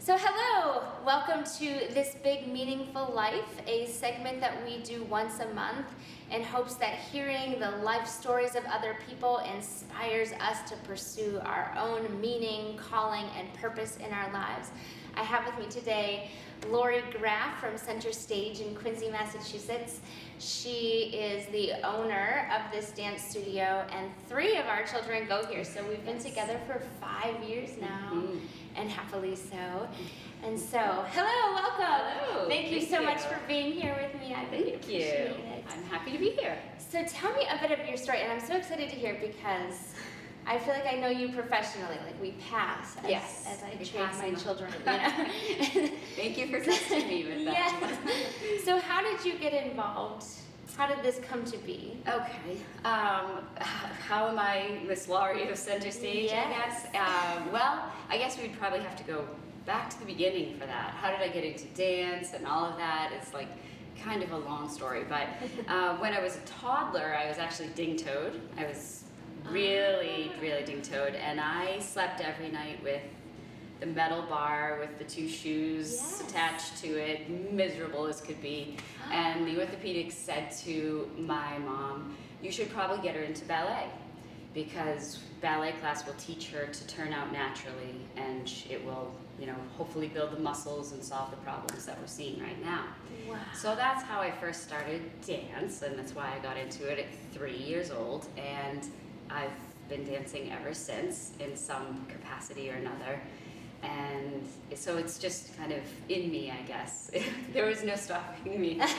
So hello, welcome to This Big Meaningful Life, a segment that we do once a month in hopes that hearing the life stories of other people inspires us to pursue our own meaning, calling, and purpose in our lives. I have with me today Laurie Graf from Center Stage in Quincy, Massachusetts. She is the owner of this dance studio, and 3 of our children go here. So we've been together for 5 years now, and happily so. And so, hello, welcome. Hello. Thank you so much for being here with me. I really appreciate it. I'm happy to be here. So tell me a bit of your story, and I'm so excited to hear because I feel like I know you professionally. Like we pass as I train my children. You know? Thank you for trusting me with that. Yes. So how did you get involved? How did this come to be? Okay. How am I Miss Laurie of Center Stage, Yes. I guess? Well, I guess we'd probably have to go back to the beginning for that. How did I get into dance and all of that? It's like kind of a long story. But when I was a toddler, I was actually ding-toed. I was really ding-toed, and I slept every night with the metal bar with the 2 shoes attached to it, miserable as could be. And the orthopedics said to my mom, you should probably get her into ballet, because ballet class will teach her to turn out naturally, and it will, hopefully build the muscles and solve the problems that we're seeing right now. Wow. So that's how I first started dance, and that's why I got into it at 3 years old, and I've been dancing ever since in some capacity or another. And so it's just kind of in me, I guess. There was no stopping me once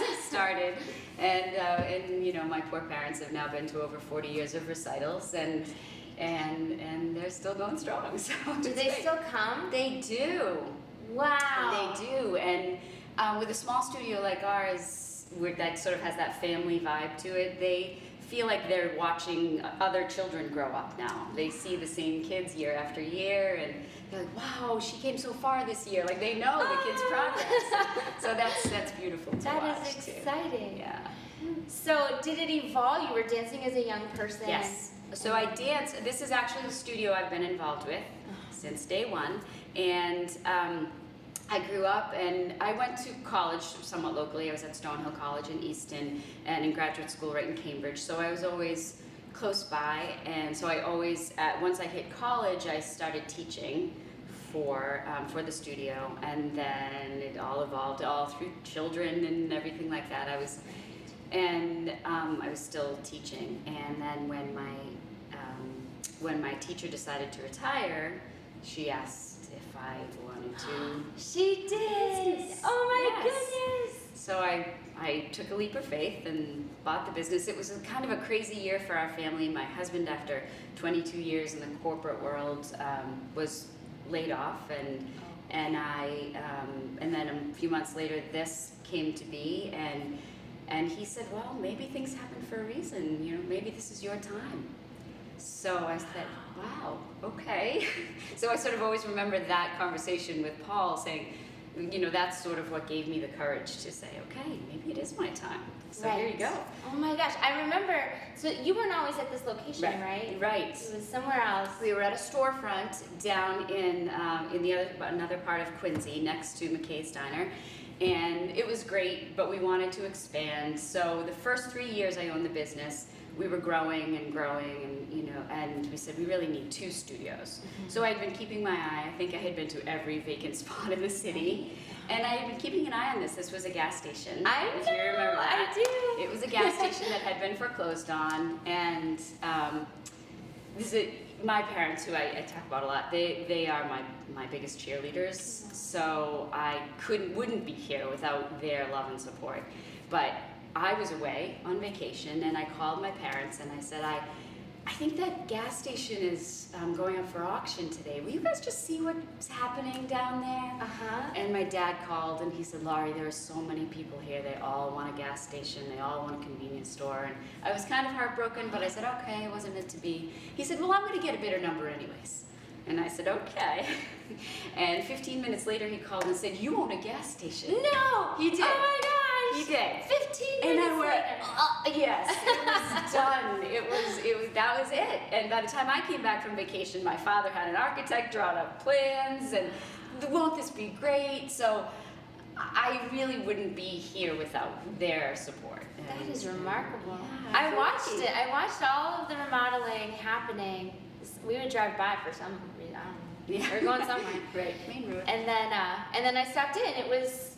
it started. And my poor parents have now been to over 40 years of recitals, and they're still going strong. So Do they still come? They do. Wow. They do. And with a small studio like ours, where that sort of has that family vibe to it, they feel like they're watching other children grow up now. They see the same kids year after year, and they're like, wow, she came so far this year. Like, they know the kids' progress. So that's beautiful to watch. That is exciting. Too. Yeah. So did it evolve? You were dancing as a young person? Yes. So I dance. This is actually the studio I've been involved with since day one. And I grew up, and I went to college somewhat locally. I was at Stonehill College in Easton, and in graduate school right in Cambridge. So I was always close by, and so I always, once I hit college, I started teaching for the studio, and then it all evolved all through children and everything like that. I was still teaching, and then when my teacher decided to retire, she asked if I wanted to. She did! Oh my goodness! So I took a leap of faith and bought the business. It was kind of a crazy year for our family. My husband, after 22 years in the corporate world, was laid off, and then a few months later, this came to be, and he said, well, maybe things happen for a reason. Maybe this is your time. So I said, wow, okay. So I sort of always remember that conversation with Paul saying, that's sort of what gave me the courage to say, okay, maybe it is my time. So Here you go. Oh my gosh, I remember, so you weren't always at this location, right? Right. It was somewhere else. We were at a storefront down in another part of Quincy, next to McKay's Diner. And it was great, but we wanted to expand. So the first 3 years I owned the business, we were growing, and we said we really need 2 studios. So I had been keeping my eye. I think I had been to every vacant spot in the city, and I had been keeping an eye on this. This was a gas station. If you remember that. I do. It was a gas station that had been foreclosed on, and my parents, who I talk about a lot, they are my biggest cheerleaders. So I wouldn't be here without their love and support. But I was away on vacation, and I called my parents and I said, I think that gas station is going up for auction today. Will you guys just see what's happening down there? And my dad called, and he said, Laurie, there are so many people here. They all want a gas station. They all want a convenience store. And I was kind of heartbroken, but I said, okay, it wasn't meant to be. He said, well, I'm going to get a better number anyways. And I said, okay. And 15 minutes later, he called and said, you own a gas station. No! He did. Oh my gosh! You did. 15 And I minutes went, later. yes, it was done. That was it. And by the time I came back from vacation, my father had an architect draw up plans, and won't this be great? So I really wouldn't be here without their support. That is remarkable. Yeah, I watched it. I watched all of the remodeling happening. We would drive by for some reason. I don't know. Yeah. We were going somewhere. Right, main road. And then I stopped in. It was,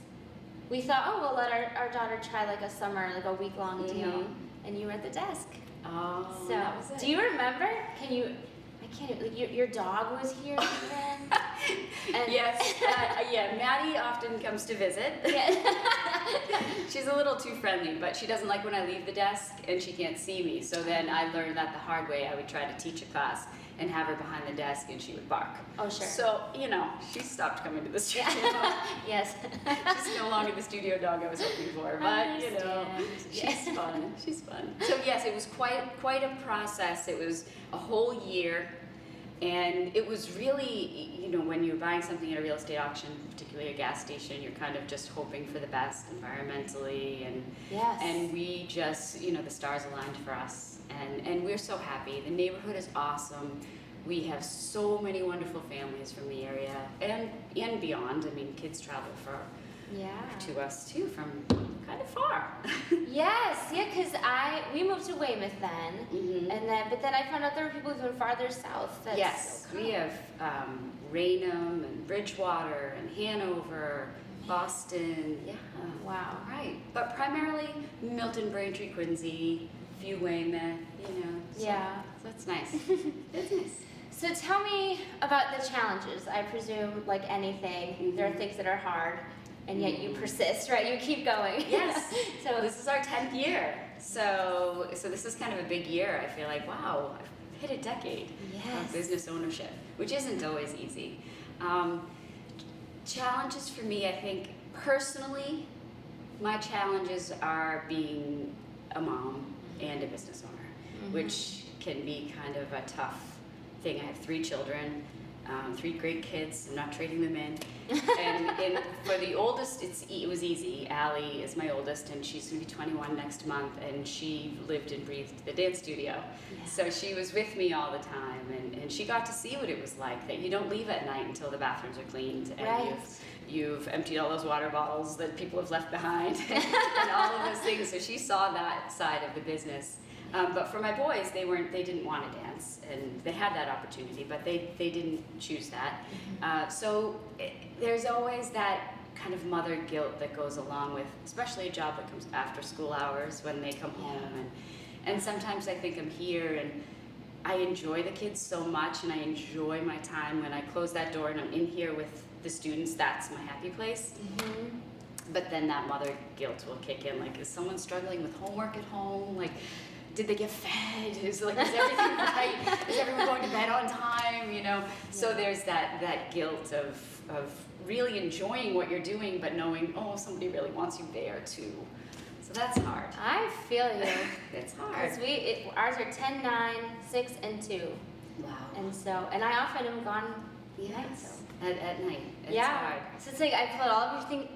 we thought, oh, we'll let our daughter try like a summer, like a week-long deal. And you were at the desk. Oh, So, that was it. do you remember? Can you? I can't. Like your dog was here even. And Yes, yeah, Maddie often comes to visit. Yeah. She's a little too friendly, but she doesn't like when I leave the desk and she can't see me. So then I learned that the hard way. I would try to teach a class and have her behind the desk and she would bark. Oh, sure. So, she stopped coming to the studio. Yes. She's no longer the studio dog I was hoping for, I but understand. she's fun. She's fun. So yes, it was quite a process. It was a whole year. And it was really, when you're buying something at a real estate auction, particularly a gas station, you're kind of just hoping for the best environmentally. Yes. And we just, the stars aligned for us. And we're so happy. The neighborhood is awesome. We have so many wonderful families from the area and beyond. I mean, kids travel to us too from kind of far. Yes, yeah, because we moved to Weymouth then, but then I found out there were people even farther south. That's Yes, so we have Raynham and Bridgewater and Hanover, Boston. Yeah. Wow. Right, but primarily Milton, Braintree, Quincy, few Weymouth. So, Yeah. So it's nice. It's nice. So tell me about the challenges. I presume, like anything, there are things that are hard, and yet you persist, right? You keep going. Yes. So This is our 10th year. So this is kind of a big year. I feel like, wow, I've hit a decade Yes. of business ownership, which isn't always easy. Challenges for me, I think, personally, my challenges are being a mom and a business owner, which can be kind of a tough thing. I have 3 children, 3 great kids. I'm not trading them in. And for the oldest, it was easy. Allie is my oldest, and she's going to be 21 next month, and she lived and breathed the dance studio. Yeah. So she was with me all the time, and she got to see what it was like, that you don't leave at night until the bathrooms are cleaned, and Right. you've emptied all those water bottles that people have left behind, and all of those things. So she saw that side of the business. But for my boys, they didn't want to dance, and they had that opportunity, but they didn't choose that. So there's always that kind of mother guilt that goes along with, especially a job that comes after school hours when they come home, and sometimes I think I'm here and I enjoy the kids so much, and I enjoy my time when I close that door and I'm in here with the students. That's my happy place. But then that mother guilt will kick in, like, is someone struggling with homework at home? Like, did they get fed? Is everything right? Is everyone going to bed on time? So there's that guilt of really enjoying what you're doing, but knowing, oh, somebody really wants you there too. So that's hard. I feel you. It's hard. Because ours are 10, 9, 6, and 2. Wow. And I often am gone Yes. At night. It's yeah. hard. So it's like I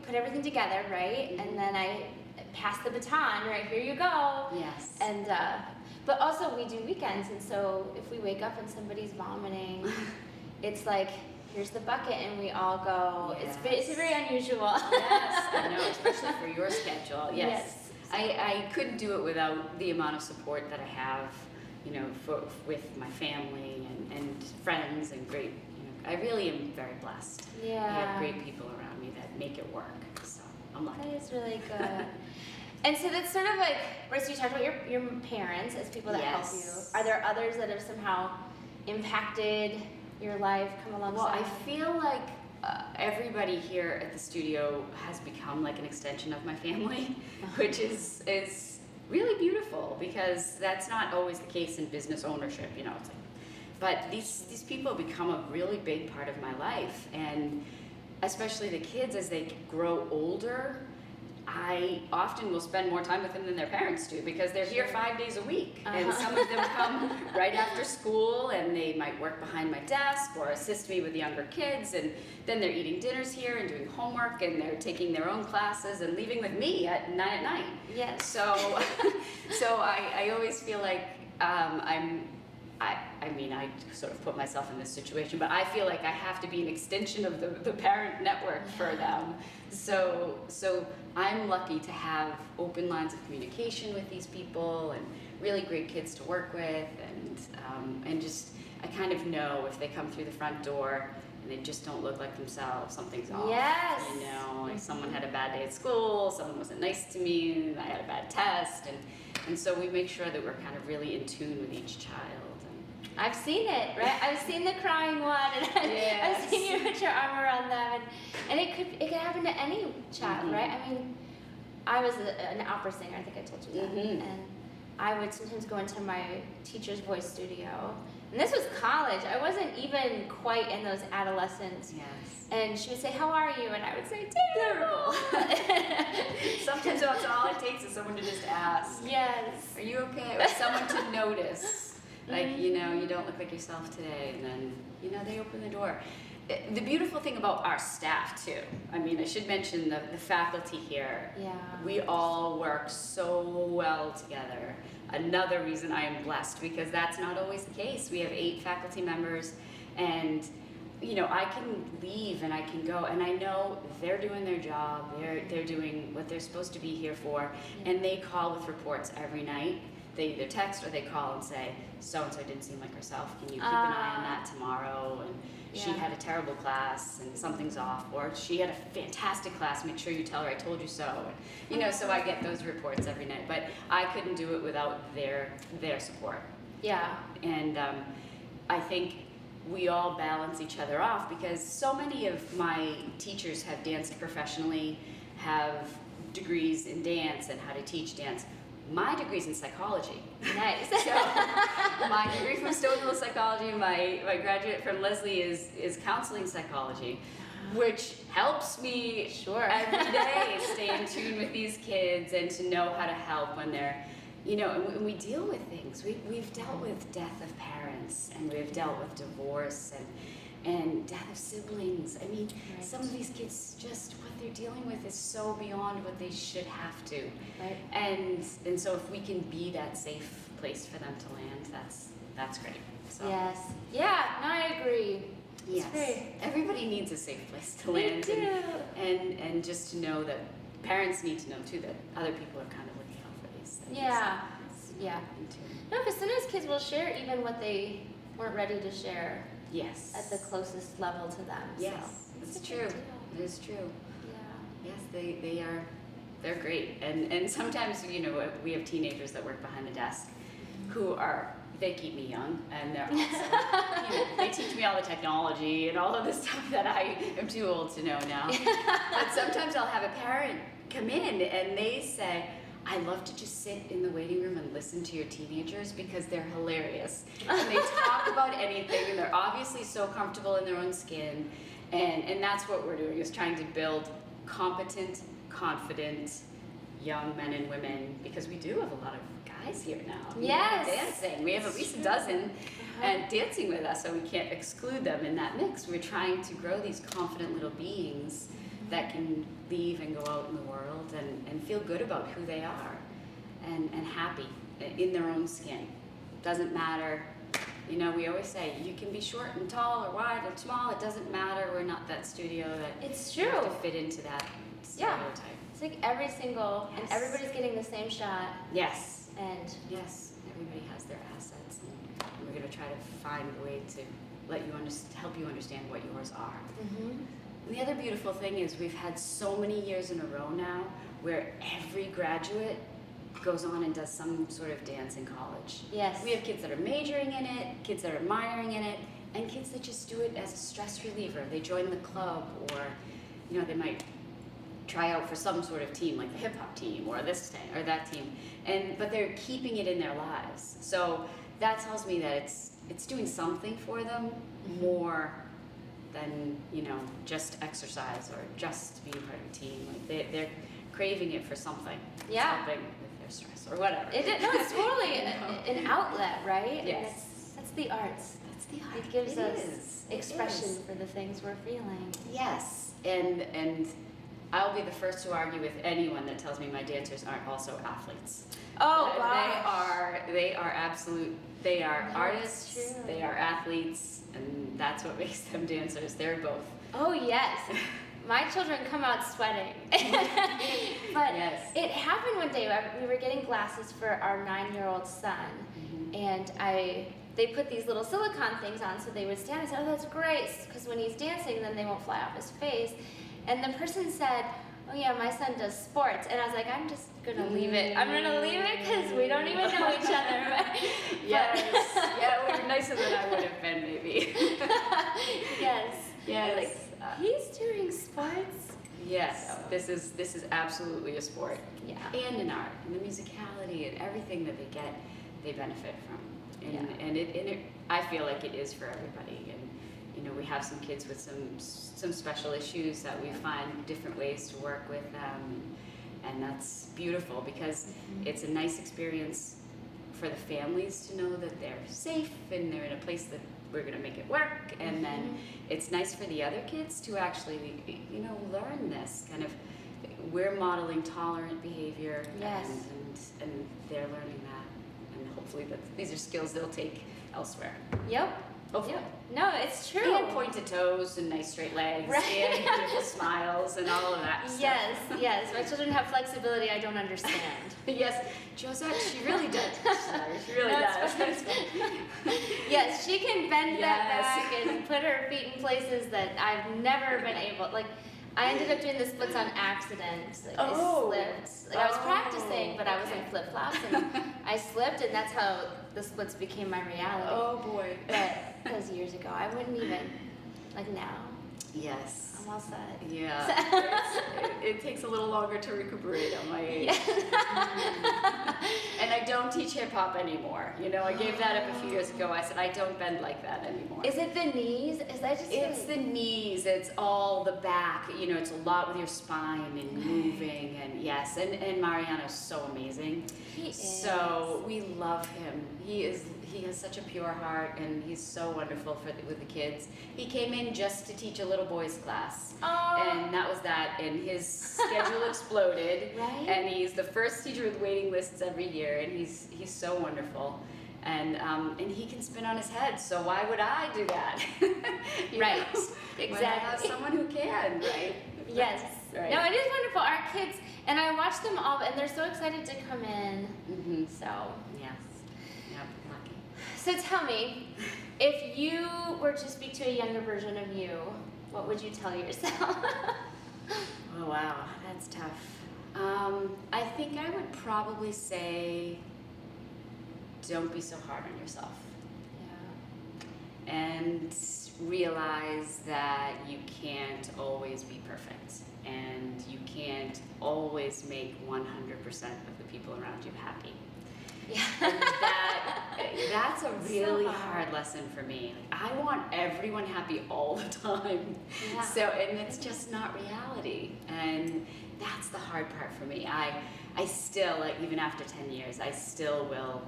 put everything together, right? And then I pass the baton, right? Here you go. Yes. And but also we do weekends, and so if we wake up and somebody's vomiting, it's like, here's the bucket, and we all go. Yes. It's very unusual. Yes, I know, especially for your schedule. Yes. Yes. I couldn't do it without the amount of support that I have, with my family and friends and great. I really am very blessed. Yeah. I have great people around me that make it work. So I'm lucky. That is really good. And so that's sort of like, right, so you talked about your parents as people that help you. Yes. Are there others that have somehow impacted your life, come alongside? Well, I feel like everybody here at the studio has become like an extension of my family, which is really beautiful, because that's not always the case in business ownership. It's like, but these people become a really big part of my life, and especially the kids as they grow older. I often will spend more time with them than their parents do because they're here 5 days a week. And Uh-huh. some of them come right after school and they might work behind my desk or assist me with the younger kids. And then they're eating dinners here and doing homework and they're taking their own classes and leaving with me at 9 at night. Yes. So, I always feel like I mean, I sort of put myself in this situation, but I feel like I have to be an extension of the parent network for them. So I'm lucky to have open lines of communication with these people and really great kids to work with, and just I kind of know if they come through the front door and they just don't look like themselves, something's off. Yes. You know, like someone had a bad day at school, someone wasn't nice to me, and I had a bad test, and so we make sure that we're kind of really in tune with each child. I've seen it, right? I've seen the crying one, and Yes. I've seen you put your arm around them, and it could happen to any child, Mhm. right? I mean, I was an opera singer. I think I told you that, Mhm. and I would sometimes go into my teacher's voice studio, and this was college. I wasn't even quite in those adolescents. Yes. And she would say, "How are you?" And I would say, "Terrible." Sometimes that's all it takes is someone to just ask, Yes. "Are you okay?" Or someone to notice. Like, you know, you don't look like yourself today, and then, you know, they open the door. The beautiful thing about our staff, too, I mean, I should mention the faculty here. Yeah. We all work so well together. Another reason I am blessed, because that's not always the case. We have 8 faculty members, and, you know, I can leave and I can go, and I know they're doing their job, they're doing what they're supposed to be here for, and they call with reports every night. They either text or they call and say, so-and-so didn't seem like herself, can you keep an eye on that tomorrow? And she Yeah. had a terrible class and something's off, or she had a fantastic class, make sure you tell her I told you so. And, you know, so I get those reports every night, but I couldn't do it without their support. Yeah. And I think we all balance each other off because so many of my teachers have danced professionally, have degrees in dance and how to teach dance. My degree's in psychology. Nice. So my degree from Stonehill Psychology, my graduate from Leslie is counseling psychology, which helps me Sure. every day stay in tune with these kids and to know how to help when they're, you know, and we deal with things. We've dealt with death of parents, and we've dealt with divorce and death of siblings. I mean, Right. some of these kids, just what they're dealing with is so beyond what they should have to. Right. And so if we can be that safe place for them to land, that's great. So Yes. Yeah. No, I agree. yes, great. everybody needs a safe place to They land, do. and just to know that parents need to know too that other people are kind of looking out for these things. Yeah. Yeah. And to- No, because sometimes kids will share even what they weren't ready to share yes. at the closest level to them. Yes, So it's a big true. deal. It is true. Yeah. Yes, they're great. And sometimes, you know, we have teenagers that work behind the desk who they keep me young, and they're also, you know, they teach me all the technology and all of the stuff that I am too old to know now. But sometimes I'll have a parent come in and they say, I love to just sit in the waiting room and listen to your teenagers because they're hilarious. And they talk about anything, and they're obviously so comfortable in their own skin. And that's what we're doing, is trying to build competent, confident young men and women, because we do have a lot of guys here now. You know, Yes. dancing. We have at least a dozen and dancing with us, so we can't exclude them in that mix. We're trying to grow these confident little beings that can leave and go out in the world and feel good about who they are and happy in their own skin. Doesn't matter. You know, we always say you can be short and tall or wide or small. It doesn't matter. We're not that studio that It's you have true. to fit into that Yeah. stereotype. It's like every single, and Yes. everybody's getting the same shot, Yes. and Yes. Everybody has their assets, and we're going to try to find a way to help you understand what yours are. And the other beautiful thing is we've had so many years in a row now where every graduate goes on and does some sort of dance in college. yes. We have kids that are majoring in it, kids that are minoring in it, and kids that just do it as a stress reliever. They join the club, or, you know, they might try out for some sort of team, like the hip hop team or this team or that team, but they're keeping it in their lives. So that tells me that it's doing something for them more than, you know, just exercise or just being part of a team. Like they're craving it for something. It's Yeah. helping with their stress or whatever. No, it's totally an outlet, right? Yes. That's the arts. That's the art. It gives us is. It expression is. for the things we're feeling. Yes, and I'll be the first to argue with anyone that tells me my dancers aren't also athletes. Oh, They are absolute. They are No, it's artists. true. They are athletes, and that's what makes them dancers. They're both. Oh, yes. My children come out sweating. But Yes. it happened one day. We were getting glasses for our 9-year-old son, and they put these little silicone things on so they would stand. I said, oh, that's great, because when he's dancing, then they won't fly off his face. And the person said, oh yeah, my son does sports. And I was like, I'm just gonna leave it. I'm gonna leave it because we don't even know each other. Yes. Yeah, it would be nicer than I would have been, maybe. Yes. Yes. Like, he's doing sports. Yes. This is absolutely a sport. Yeah. And an art, and the musicality, and everything that they get, they benefit from. And Yeah. and it I feel like it is for everybody. And we have some kids with some special issues that we find different ways to work with them, and that's beautiful because it's a nice experience for the families to know that they're safe and they're in a place that we're going to make it work, and then it's nice for the other kids to actually learn this kind of. We're modeling tolerant behavior, Yes. and they're learning that, and hopefully these are skills they'll take elsewhere. Yep. Hopefully. Yep. No, it's true. And pointed toes and nice straight legs Right. and beautiful smiles and all of that stuff. Yes. My children have flexibility I don't understand. Yes, Josette, she really does. She really No, does. it's fine. Yes, she can bend that back and put her feet in places that I've never been able. Like, I ended up doing the splits on accident. Like, I slipped. Like, I was practicing, but I was in flip flops and I slipped, and that's how the splits became my reality. Oh boy. But that was years ago. I wouldn't even. Like now, Yes. I'm all set. Yeah. It takes a little longer to recuperate on my age. And I don't teach hip hop anymore. I gave that up a few years ago. I said I don't bend like that anymore. Is it the knees? Is that just It's the knees, it's all the back, it's a lot with your spine and moving, and yes, and Mariano's so amazing. He is. So we love him. He has such a pure heart, and he's so wonderful with the kids. He came in just to teach a little boys class. Oh. And that was that, and his schedule exploded. Right. And he's the first teacher with waiting lists every year, and he's so wonderful. And he can spin on his head, so why would I do that? Right. When I have Exactly. someone who can, right? Yes. Right. No, it is wonderful. Our kids, and I watch them all, and they're so excited to come in. Mm-hmm. So, Yes. Yep. Lucky. so tell me, if you were to speak to a younger version of you, what would you tell yourself? Oh wow, that's tough. I think I would probably say, don't be so hard on yourself, and realize that you can't always be perfect, and you can't always make 100% of the people around you happy. Yeah. And that's a really So hard lesson for me. I want everyone happy all the time. Yeah. So, and it's just not reality. And that's the hard part for me. I still, like, even after 10 years, I still will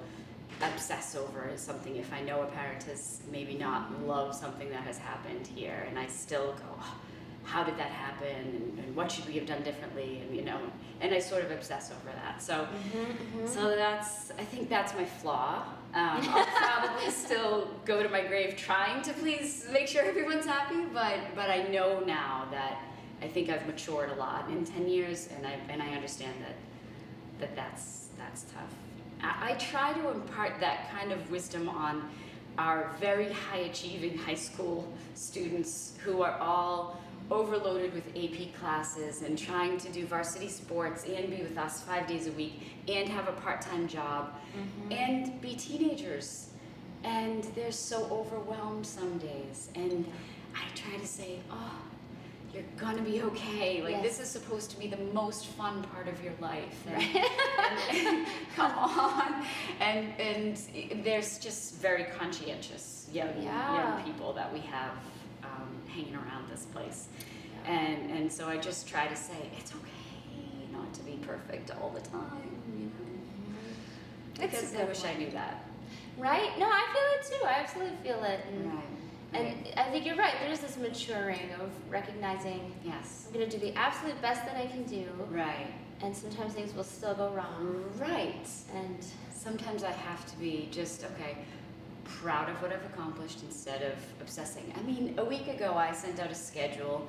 obsess over something if I know a parent has maybe not loved something that has happened here, and I still go, oh, how did that happen, and what should we have done differently, and I sort of obsess over that. So, so I think that's my flaw. I'll probably still go to my grave trying to please make sure everyone's happy, but I know now that I think I've matured a lot in 10 years, and I understand that's tough. I try to impart that kind of wisdom on our very high-achieving high school students who are all overloaded with AP classes and trying to do varsity sports and be with us 5 days a week and have a part-time job and be teenagers. And they're so overwhelmed some days. And I try to say, oh, you're gonna be okay. Like, Yes. this is supposed to be the most fun part of your life. And come on. And there's just very conscientious young people that we have hanging around this place. And so I just try to say, it's okay. want to be perfect all the time, you know. It's Because a I good wish I one. knew that. Right? No, I feel it too. I absolutely feel it. Right. And I think you're right. There's this maturing of recognizing Yes. I'm going to do the absolute best that I can do. Right. And sometimes things will still go wrong. Right. And Sometimes I have to be just, okay, proud of what I've accomplished instead of obsessing. I mean, a week ago I sent out a schedule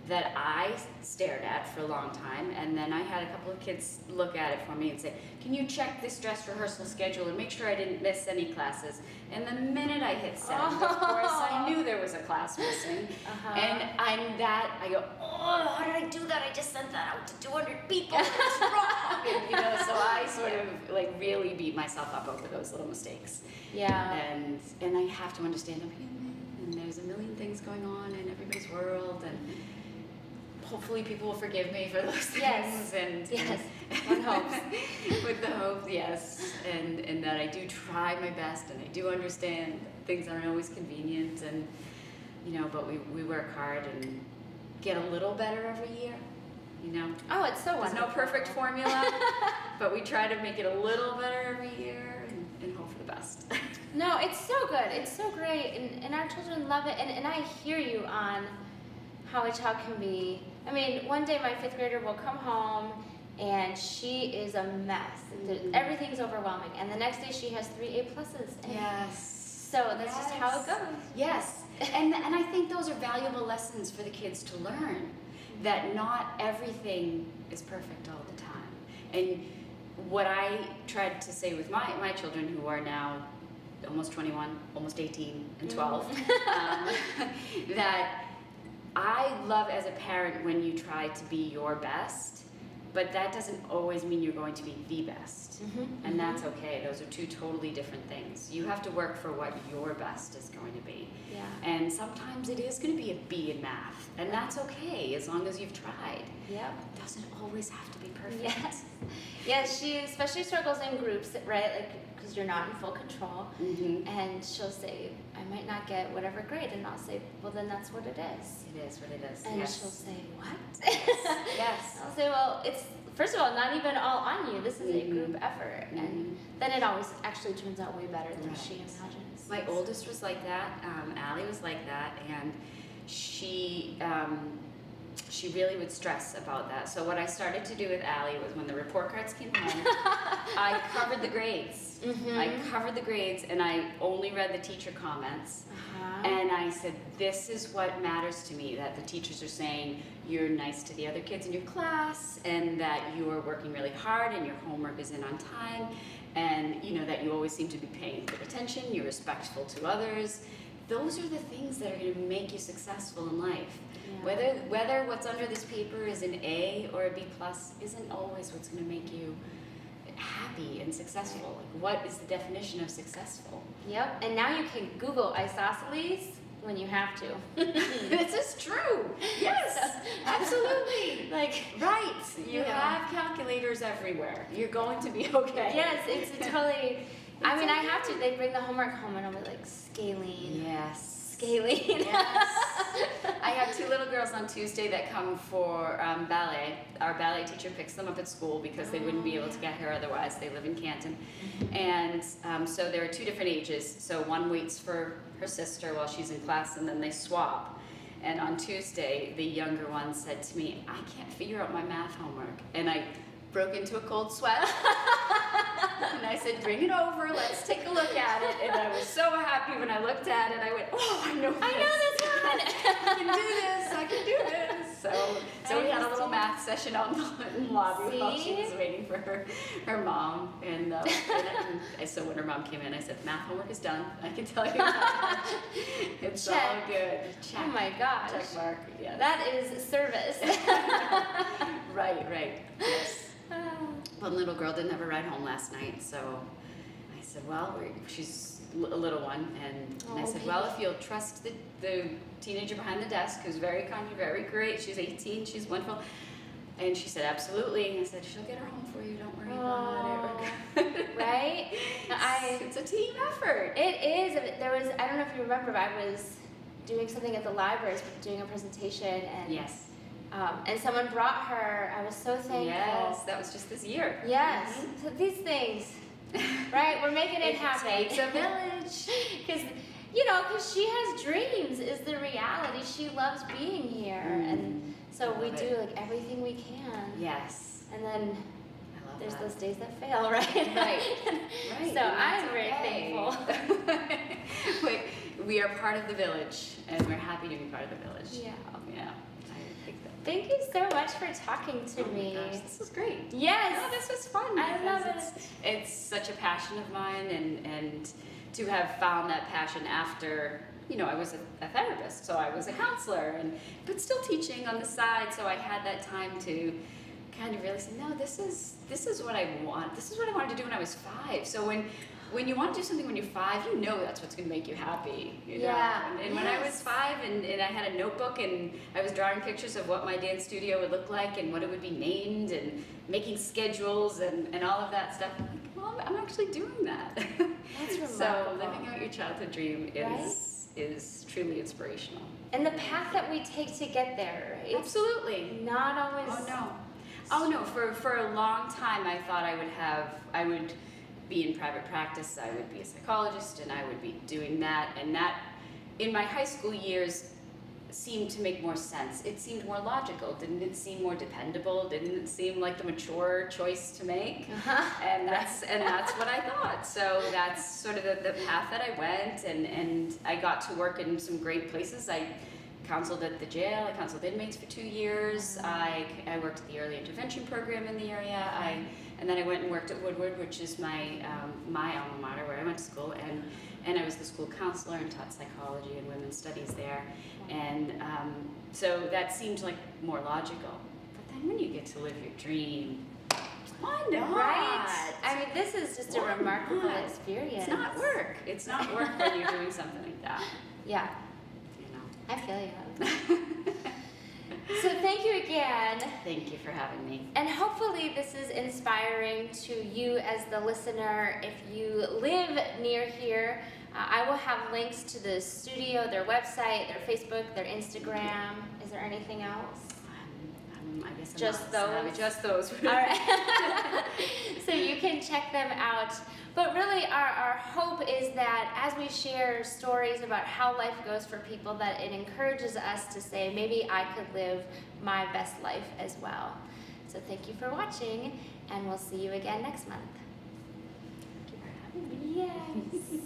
that I stared at for a long time, and then I had a couple of kids look at it for me and say, can you check this dress rehearsal schedule and make sure I didn't miss any classes? And the minute I hit send, of course, I knew there was a class missing. And I go, oh, how did I do that? I just sent that out to 200 people. What's wrong? And, you know, so I sort of like really beat myself up over those little mistakes. yeah. And I have to understand I'm human, and there's a million things going on in everybody's world, and hopefully people will forgive me for those things. Yes. And Yes. One hopes. with the hope, yes, and that I do try my best, and I do understand things aren't always convenient, and you know, but we work hard and get a little better every year. You know, Oh, it's so there's wonderful. no perfect formula, but we try to make it a little better every year and hope for the best. No, it's so good. It's so great. And our children love it. And I hear you on how a child can be. I mean, one day my fifth grader will come home and she is a mess. Everything's overwhelming. And the next day she has 3 A pluses. And Yes. so that's just how it Yes. goes. Yes, and I think those are valuable lessons for the kids to learn, that not everything is perfect all the time. And what I tried to say with my children, who are now almost 21, almost 18, and 12, that I love as a parent when you try to be your best, but that doesn't always mean you're going to be the best. And that's okay. Those are two totally different things. You have to work for what your best is going to be. Yeah. And sometimes it is going to be a B in math, and that's okay as long as you've tried. Yep. It doesn't always have to be perfect. Yes. Yeah, she especially struggles in groups, right? Like, because you're not in full control. Mm-hmm. And she'll say, I might not get whatever grade. And I'll say, well, then that's what it is. It is what it is. And Yes. she'll say, what? Yes. I'll say, well, it's, first of all, not even all on you. This is a group effort. Mhm. And then it always actually turns out way better than Right. she imagines. My oldest was like that. Allie was like that, and she really would stress about that. So what I started to do with Allie was, when the report cards came home, I covered the grades. I covered the grades, and I only read the teacher comments. And I said, this is what matters to me, that the teachers are saying you're nice to the other kids in your class, and that you are working really hard, and your homework is in on time, and you know that you always seem to be paying good attention, you're respectful to others. Those are the things that are going to make you successful in life. Yeah. Whether what's under this paper is an A or a B plus isn't always what's going to make you happy and successful. Like, what is the definition of successful? Yep. And now you can Google isosceles when you have to. This is true. Yes, absolutely. Like, Right. You Yeah. have calculators everywhere. You're going to be okay. yes, it's a totally. I mean, I have to. They bring the homework home and I'll be like, scaling. Yes. Scaling. Yes. I have 2 little girls on Tuesday that come for ballet. Our ballet teacher picks them up at school because they wouldn't be able to get here otherwise. They live in Canton. And so there are 2 different ages. So one waits for her sister while she's in class, and then they swap. And on Tuesday, the younger one said to me, I can't figure out my math homework. And I broke into a cold sweat. And I said, bring it over, let's take a look at it. And I was so happy when I looked at it. I went, oh, I know this. I can do this, I can do this. So we had a little math session out in the lobby while she was waiting for her mom. And so when her mom came in, I said, math homework is done. I can tell you that. It's all Check. good. Check. Oh my gosh. Check mark, yes. That is service. Right, yes. One little girl didn't have a ride home last night, so I said, well, she's a little one, and I said, well, if you'll trust the teenager behind the desk, who's very kind, very great, she's 18, she's wonderful, and she said, absolutely, and I said, she'll get her home for you, don't worry about it. Right? It's a team effort. It is. There was, I don't know if you remember, but I was doing something at the library, doing a presentation, and Yes. And someone brought her. I was so thankful. Yes, that was just this year. Yes, Mhm. so these things, right? We're making it happen. It takes a village. Because she has dreams. Is the reality. She loves being here, and so we Love do it. like everything we can. Yes. And then I love there's that. those days that fail, right? Right. So I'm very thankful. Wait, we are part of the village, and we're happy to be part of the village. Yeah. Yeah. I think that. Thank you so much for talking to Oh my me. gosh, this was great. Yes. No, this was fun. I because love it's such a passion of mine, and to have found that passion after, I was a therapist, so I was a counselor, but still teaching on the side, so I had that time to kind of really say, no, this is what I want. This is what I wanted to do when I was 5. So when you want to do something when you're 5, that's what's going to make you happy. Yeah. And when I was 5 and I had a notebook and I was drawing pictures of what my dance studio would look like and what it would be named and making schedules and all of that stuff, I'm like, well, I'm actually doing that. That's So remarkable. living out your childhood dream is truly inspirational. And the path that we take to get there, it's Absolutely. not always. Oh no. For a long time I thought I would be in private practice, I would be a psychologist, and I would be doing that, and that in my high school years seemed to make more sense. It seemed more logical. Didn't it seem more dependable? Didn't it seem like the mature choice to make? And that's what I thought. So that's sort of the path that I went, and I got to work in some great places. I counseled at the jail. I counseled inmates for 2 years. I worked at the early intervention program in the area. And then I went and worked at Woodward, which is my alma mater, where I went to school, and I was the school counselor and taught psychology and women's studies there. And so that seemed like more logical. But then when you get to live your dream, why not? Right? I mean, this is just a Why remarkable not? experience. It's not work. It's not work when you're doing something like that. Yeah, You I feel you. know. So thank you again. Thank you for having me. And hopefully this is inspiring to you as the listener. If you live near here, I will have links to the studio, their website, their Facebook, their Instagram. Is there anything else? I guess I'm Just not savvy. those? Just those. All right. So you can check them out. But really our hope is that as we share stories about how life goes for people, that it encourages us to say, maybe I could live my best life as well. So thank you for watching, and we'll see you again next month. Thank you for having me. Yes.